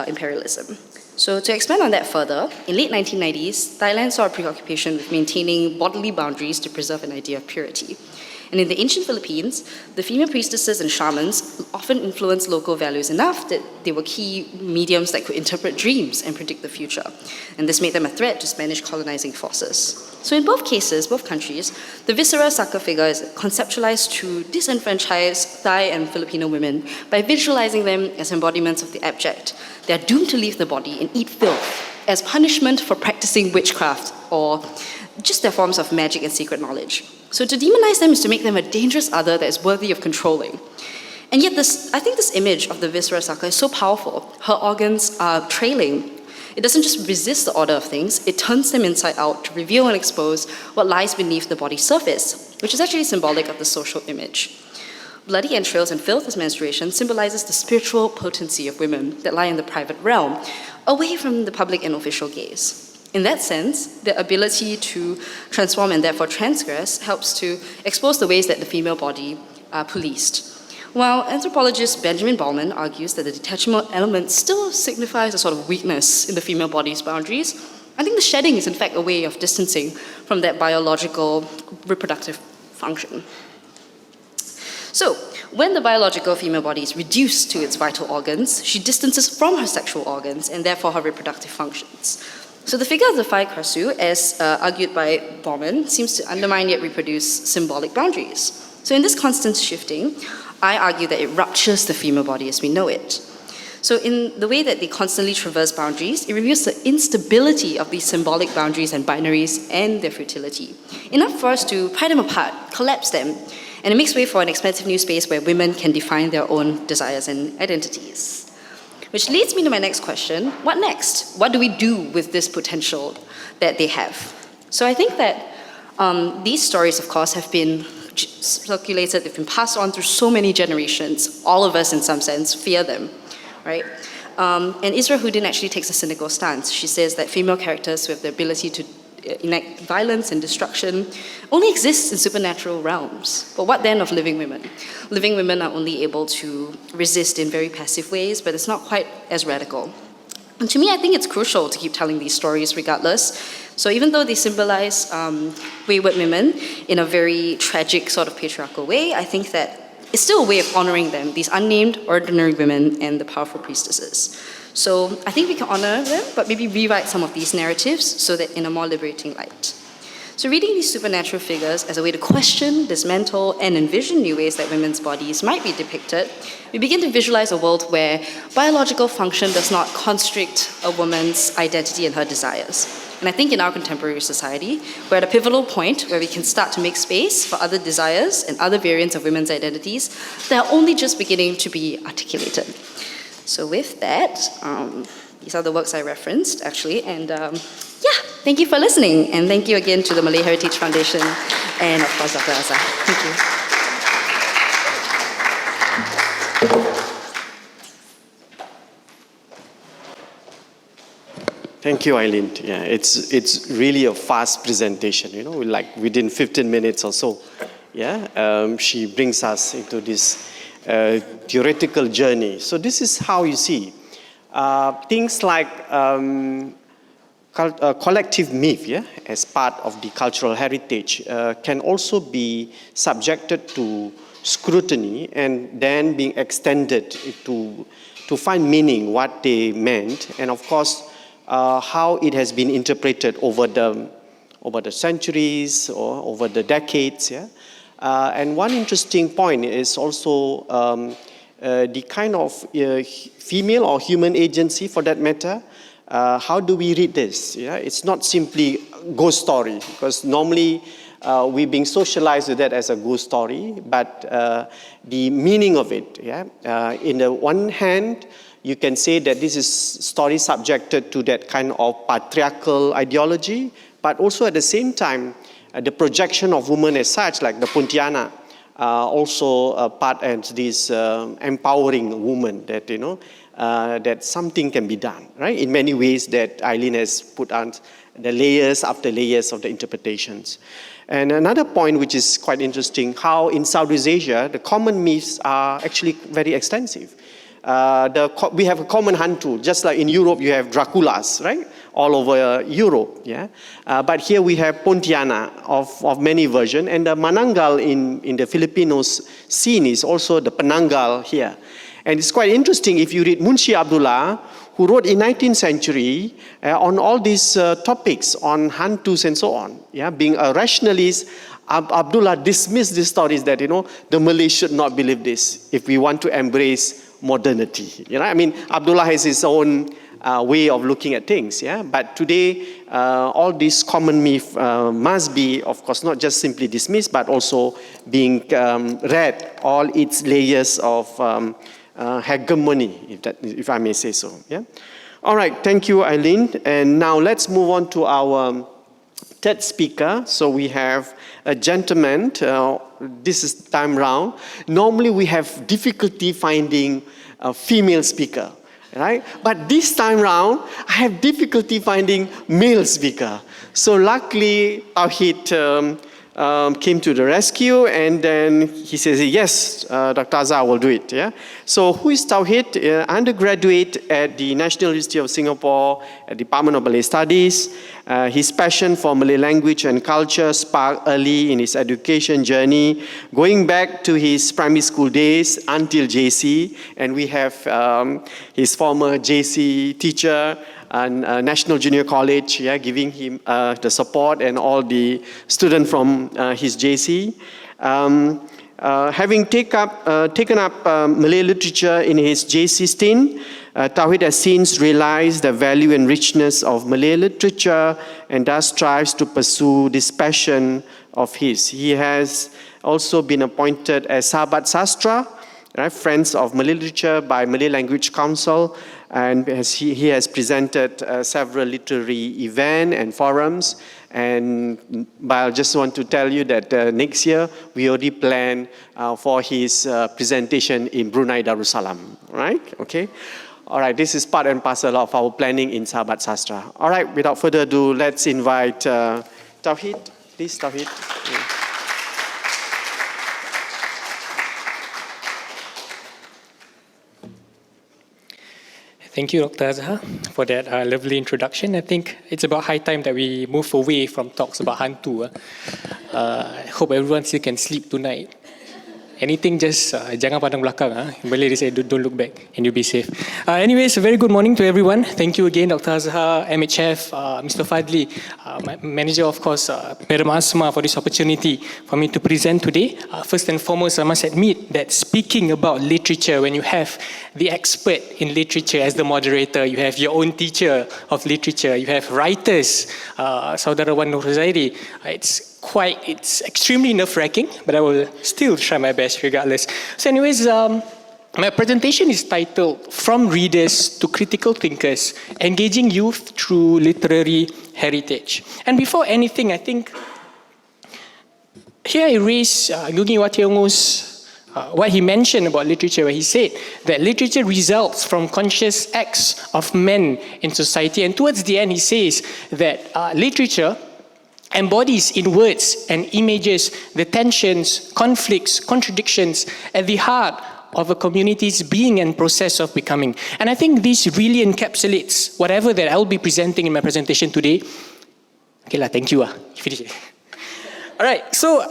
imperialism. So to expand on that further, in late 1990s, Thailand saw a preoccupation with maintaining bodily boundaries to preserve an idea of purity. And in the ancient Philippines, the female priestesses and shamans often influenced local values enough that they were key mediums that could interpret dreams and predict the future. And this made them a threat to Spanish colonizing forces. So in both cases, both countries, the viscera Saka figure is conceptualized to disenfranchise Thai and Filipino women by visualizing them as embodiments of the abject. They are doomed to leave the body and eat filth as punishment for practicing witchcraft or just their forms of magic and secret knowledge. So to demonize them is to make them a dangerous other that is worthy of controlling. And yet I think this image of the viscera sucker is so powerful. Her organs are trailing. It doesn't just resist the order of things, it turns them inside out to reveal and expose what lies beneath the body's surface, which is actually symbolic of the social image. Bloody entrails and filth as menstruation symbolizes the spiritual potency of women that lie in the private realm, away from the public and official gaze. In that sense, the ability to transform and therefore transgress helps to expose the ways that the female body are policed. While anthropologist Benjamin Bauman argues that the detachable element still signifies a sort of weakness in the female body's boundaries, I think the shedding is in fact a way of distancing from that biological reproductive function. So, when the biological female body is reduced to its vital organs, she distances from her sexual organs and therefore her reproductive functions. So the figure of the Phi Krasu, as argued by Bauman, seems to undermine yet reproduce symbolic boundaries. So in this constant shifting, I argue that it ruptures the female body as we know it. So in the way that they constantly traverse boundaries, it reveals the instability of these symbolic boundaries and binaries and their futility. Enough for us to pry them apart, collapse them, and it makes way for an expansive new space where women can define their own desires and identities. Which leads me to my next question, what next? What do we do with this potential that they have? So I think that these stories, of course, have been circulated, they've been passed on through so many generations. All of us, in some sense, fear them, right? And Isra Houdin actually takes a cynical stance. She says that female characters who have the ability to enact violence and destruction only exist in supernatural realms. But what then of living women? Living women are only able to resist in very passive ways, but it's not quite as radical. And to me, I think it's crucial to keep telling these stories regardless. So even though they symbolize wayward women in a very tragic sort of patriarchal way, I think that it's still a way of honoring them, these unnamed, ordinary women and the powerful priestesses. So I think we can honor them, but maybe rewrite some of these narratives so that in a more liberating light. So reading these supernatural figures as a way to question, dismantle, and envision new ways that women's bodies might be depicted, we begin to visualize a world where biological function does not constrict a woman's identity and her desires. And I think in our contemporary society, we're at a pivotal point where we can start to make space for other desires and other variants of women's identities that are only just beginning to be articulated. So with that, these are the works I referenced, actually, and thank you for listening, and thank you again to the Malay Heritage Foundation, and of course, Dr. Azhar. Thank you. Thank you, Eileen. Yeah, it's really a fast presentation, like within 15 minutes or so. Yeah, she brings us into this theoretical journey. So this is how you see things like collective myth, as part of the cultural heritage, can also be subjected to scrutiny and then being extended to find meaning, what they meant, and of course, how it has been interpreted over the centuries or over the decades. And one interesting point is also the kind of female or human agency, for that matter. How do we read this? It's not simply ghost story, because normally we're being socialized with that as a ghost story, but the meaning of it. In the one hand, you can say that this is story subjected to that kind of patriarchal ideology, but also at the same time, the projection of women as such, like the Pontianak, also part of this empowering woman that, that something can be done, right? In many ways that Eileen has put on the layers after layers of the interpretations. And another point which is quite interesting, how in Southeast Asia, the common myths are actually very extensive. We have a common hantu, just like in Europe you have Draculas, right? All over Europe, but here we have Pontianak of many versions, and the Manangal in the Filipinos scene is also the Penanggal here. And it's quite interesting if you read Munshi Abdullah, who wrote in 19th century on all these topics on hantus and so on. Being a rationalist, Abdullah dismissed these stories that, the Malays should not believe this if we want to embrace modernity. Abdullah has his own way of looking at things. Yeah, but today all these common myths must be, of course, not just simply dismissed, but also being read all its layers of hegemony, if I may say so. Yeah. All right. Thank you, Eileen. And now let's move on to our third speaker. So we have a gentleman. This is time round. Normally we have difficulty finding a female speaker, right? But this time round, I have difficulty finding male speaker. So luckily, Tauhid came to the rescue, and then he says, yes, Dr. Azhar will do it. Yeah. So who is Tauhid? Undergraduate at the National University of Singapore, at Department of Malay Studies. His passion for Malay language and culture sparked early in his education journey, going back to his primary school days until JC. And we have his former JC teacher, and National Junior College, yeah, giving him the support, and all the students from his JC. Having taken up Malay literature in his JC stint, Tauhid has since realized the value and richness of Malay literature and thus strives to pursue this passion of his. He has also been appointed as Sahabat Sastra, right, Friends of Malay Literature by Malay Language Council, and he has presented several literary events and forums. But I just want to tell you that next year we already plan for his presentation in Brunei Darussalam, right? Okay. All right, this is part and parcel of our planning in Sahabat Sastra. All right, without further ado, let's invite Tauhid. Please, Tauhid. Yeah. Thank you, Dr. Azhar, for that lovely introduction. I think it's about high time that we move away from talks about hantu. I hope everyone still can sleep tonight. Anything, just jangan pandang belakang. In Malay, they say don't look back and you'll be safe. Anyways, a very good morning to everyone. Thank you again, Dr. Azhar, MHF, Mr. Fadli, my manager, of course, Madam Asma, for this opportunity for me to present today. First and foremost, I must admit that speaking about literature, when you have the expert in literature as the moderator, you have your own teacher of literature, you have writers, Saudara Wan Nur Zairi, it's extremely nerve-wracking, but I will still try my best regardless. So anyways, my presentation is titled From Readers to Critical Thinkers, Engaging Youth Through Literary Heritage. And before anything, I think here I raise Ngugi Wa Thiong'o's what he mentioned about literature, where he said that literature results from conscious acts of men in society. And towards the end, he says that literature embodies in words and images the tensions, conflicts, contradictions at the heart of a community's being and process of becoming. And I think this really encapsulates whatever that I'll be presenting in my presentation today. Okay, thank you. Finish it. All right, so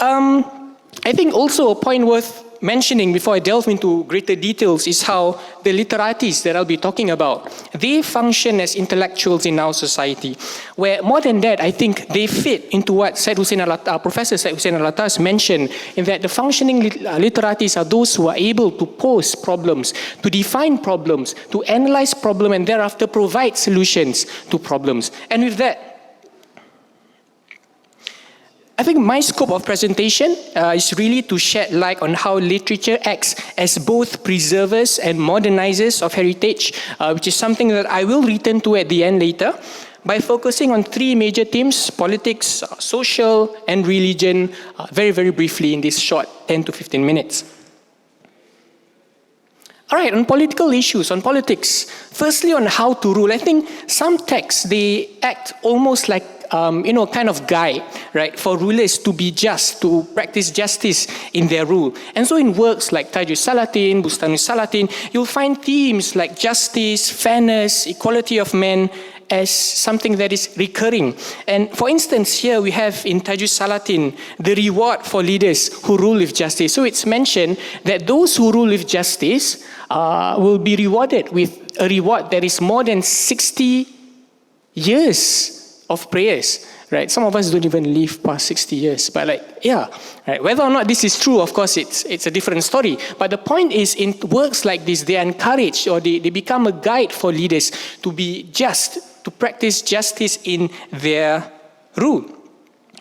I think also a point worth mentioning before I delve into greater details is how the literatis that I'll be talking about, they function as intellectuals in our society, where more than that, I think they fit into what Professor Syed Hussein Alatas mentioned, in that the functioning literatis are those who are able to pose problems, to define problems, to analyze problems, and thereafter provide solutions to problems. And with that, I think my scope of presentation is really to shed light on how literature acts as both preservers and modernizers of heritage, which is something that I will return to at the end later, by focusing on three major themes: politics, social, and religion, very, very briefly in this short 10 to 15 minutes. All right, on political issues, on politics, firstly on how to rule, I think some texts, they act almost like kind of guide, right, for rulers to be just, to practice justice in their rule. And so in works like Tajul Salatin, Bustanul Salatin, you'll find themes like justice, fairness, equality of men as something that is recurring. And for instance, here we have in Tajul Salatin, the reward for leaders who rule with justice. So it's mentioned that those who rule with justice will be rewarded with a reward that is more than 60 years of prayers, right? Some of us don't even live past 60 years, but right? Whether or not this is true, of course, it's a different story. But the point is, in works like this, they are encouraged, or they become a guide for leaders to be just, to practice justice in their rule.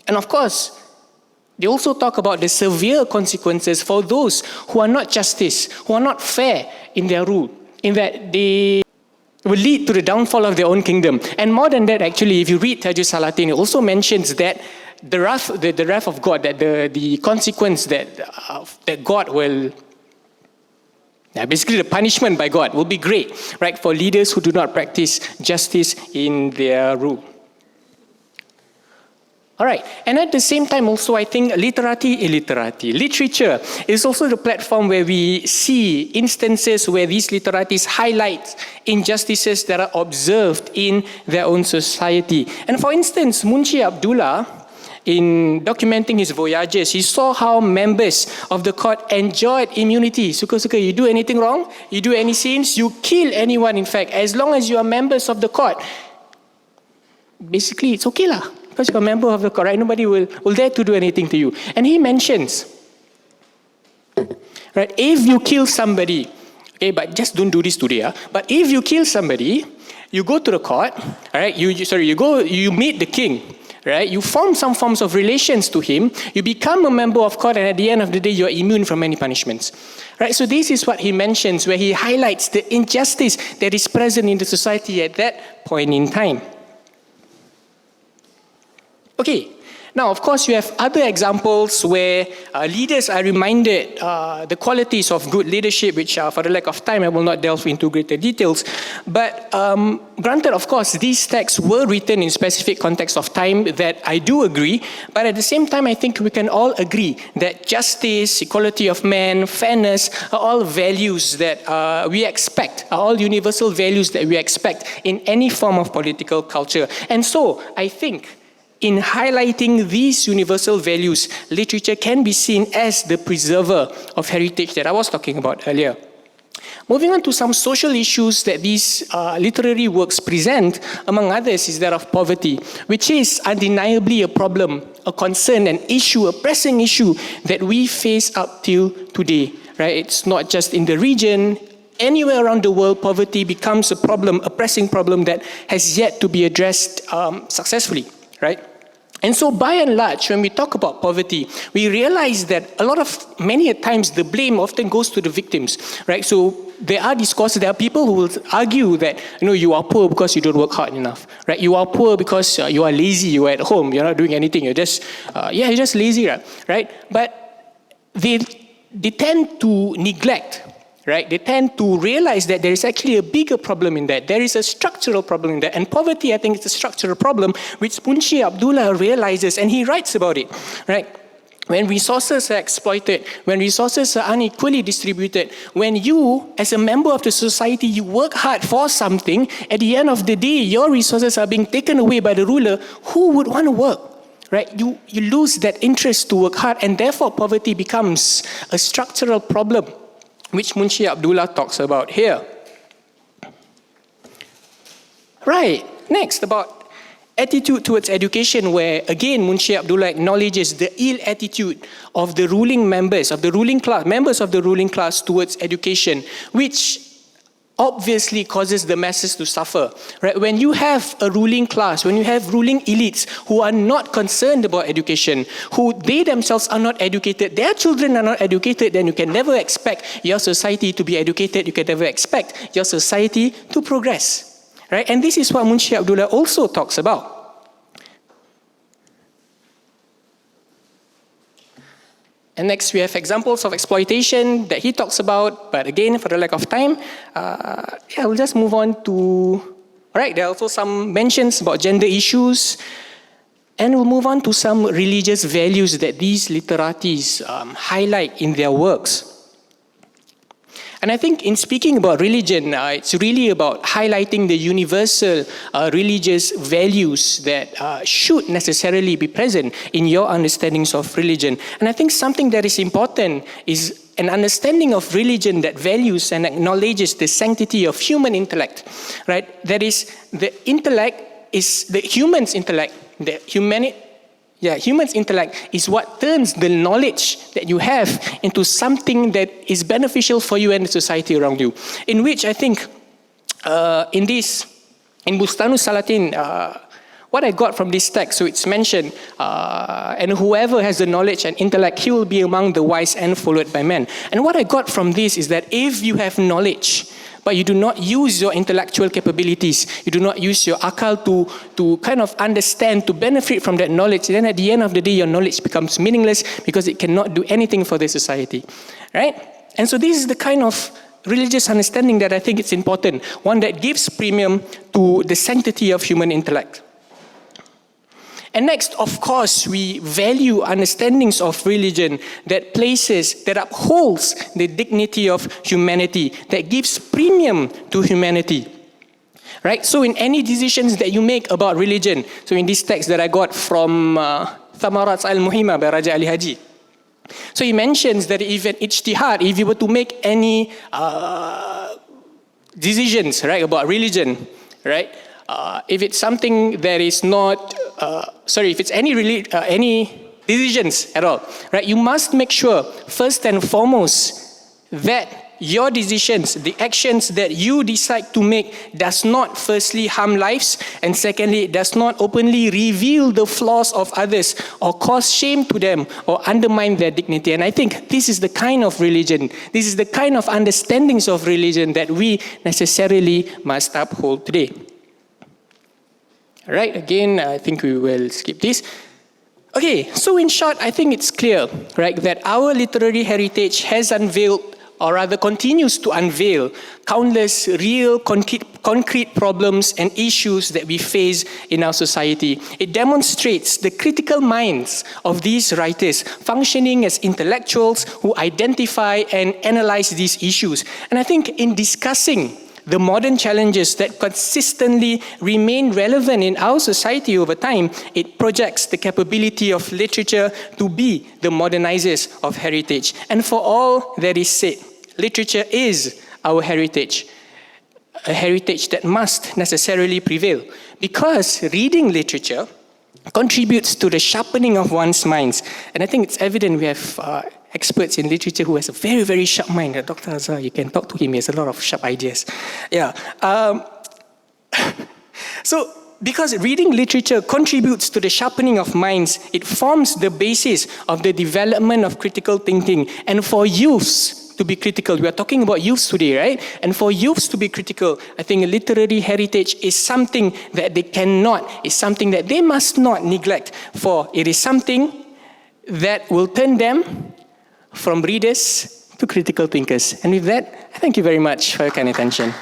And of course, they also talk about the severe consequences for those who are not justice, who are not fair in their rule, in that they will lead to the downfall of their own kingdom. And more than that, actually, if you read Tajus Salatin, it also mentions that the wrath of God, that the consequence that God will, basically the punishment by God will be great, right, for leaders who do not practice justice in their rule. All right, and at the same time also, I think literature is also the platform where we see instances where these literaties highlight injustices that are observed in their own society. And for instance, Munshi Abdullah, in documenting his voyages, he saw how members of the court enjoyed immunity. Suka-suka, you do anything wrong, you do any sins, you kill anyone, in fact, as long as you are members of the court. Basically, it's okay lah. Because you're a member of the court, right? Nobody will dare to do anything to you. And he mentions, right, if you kill somebody, okay, but just don't do this today, but if you kill somebody, you go to the court, all right, you meet the king, right, you form some forms of relations to him, you become a member of court, and at the end of the day, you're immune from any punishments. Right, so this is what he mentions, where he highlights the injustice that is present in the society at that point in time. Okay, now of course you have other examples where leaders are reminded the qualities of good leadership, which for the lack of time I will not delve into greater details. But granted, of course, these texts were written in specific context of time, that I do agree. But at the same time, I think we can all agree that justice, equality of man, fairness are all values that we expect, are all universal values that we expect in any form of political culture. And so I think in highlighting these universal values, literature can be seen as the preserver of heritage that I was talking about earlier. Moving on to some social issues that these literary works present, among others, is that of poverty, which is undeniably a problem, a concern, an issue, a pressing issue that we face up till today. Right? It's not just in the region. Anywhere around the world, poverty becomes a problem, a pressing problem that has yet to be addressed successfully. Right? And so by and large, when we talk about poverty, we realize that many times the blame often goes to the victims, right? So there are discourses, there are people who will argue that, you are poor because you don't work hard enough, right? You are poor because you are lazy, you are at home, you're not doing anything, you're just lazy, right? But they tend to neglect, right? They tend to realize that there is actually a bigger problem in that. There is a structural problem in that. And poverty, I think, is a structural problem which Munshi Abdullah realizes, and he writes about it, right? When resources are exploited, when resources are unequally distributed, when you, as a member of the society, you work hard for something, at the end of the day, your resources are being taken away by the ruler, who would want to work? Right? You lose that interest to work hard, and therefore poverty becomes a structural problem, which Munshi Abdullah talks about here. Right, next, about attitude towards education, where again Munshi Abdullah acknowledges the ill attitude of the ruling members of the ruling class towards education, which obviously causes the masses to suffer. Right? When you have a ruling class, when you have ruling elites who are not concerned about education, who they themselves are not educated, their children are not educated, then you can never expect your society to be educated, you can never expect your society to progress. Right? And this is what Munshi Abdullah also talks about. And next we have examples of exploitation that he talks about, but again, for the lack of time, we'll just move on to, all right, there are also some mentions about gender issues, and we'll move on to some religious values that these literaties highlight in their works. And I think in speaking about religion, it's really about highlighting the universal religious values that should necessarily be present in your understandings of religion. And I think something that is important is an understanding of religion that values and acknowledges the sanctity of human intellect, right? That is, the human's intellect that human's intellect is what turns the knowledge that you have into something that is beneficial for you and the society around you. In which I think, in Bustanus Salatin, what I got from this text, so it's mentioned, and whoever has the knowledge and intellect, he will be among the wise and followed by men. And what I got from this is that if you have knowledge, but you do not use your intellectual capabilities, you do not use your akal to kind of understand, to benefit from that knowledge, then at the end of the day, your knowledge becomes meaningless because it cannot do anything for the society, right? And so this is the kind of religious understanding that I think it's important, one that gives premium to the sanctity of human intellect. And next, of course, we value understandings of religion that upholds the dignity of humanity, that gives premium to humanity. Right? So in any decisions that you make about religion, so in this text that I got from Thamarat al-Muhimma by Raja Ali Haji, so he mentions that even ijtihad, if you were to make any decisions, right, about religion, right, if it's something that is not, if it's any decisions at all, right, you must make sure, first and foremost, that your decisions, the actions that you decide to make does not firstly harm lives, and secondly, does not openly reveal the flaws of others or cause shame to them or undermine their dignity. And I think this is the kind of religion, this is the kind of understandings of religion that we necessarily must uphold today. Right, again, I think we will skip this. Okay, so in short, I think it's clear, right, that our literary heritage has unveiled, or rather continues to unveil, countless real concrete problems and issues that we face in our society. It demonstrates the critical minds of these writers functioning as intellectuals who identify and analyze these issues. And I think in discussing the modern challenges that consistently remain relevant in our society over time, it projects the capability of literature to be the modernizers of heritage. And for all that is said, literature is our heritage, a heritage that must necessarily prevail, because reading literature contributes to the sharpening of one's minds. And I think it's evident we have experts in literature who has a very, very sharp mind. Dr. Azhar, you can talk to him, he has a lot of sharp ideas. Yeah. So, because reading literature contributes to the sharpening of minds, it forms the basis of the development of critical thinking. And for youths to be critical, we are talking about youths today, right? And for youths to be critical, I think a literary heritage is something that they cannot, is something that they must not neglect, for it is something that will turn them from readers to critical thinkers. And with that, I thank you very much for your kind attention.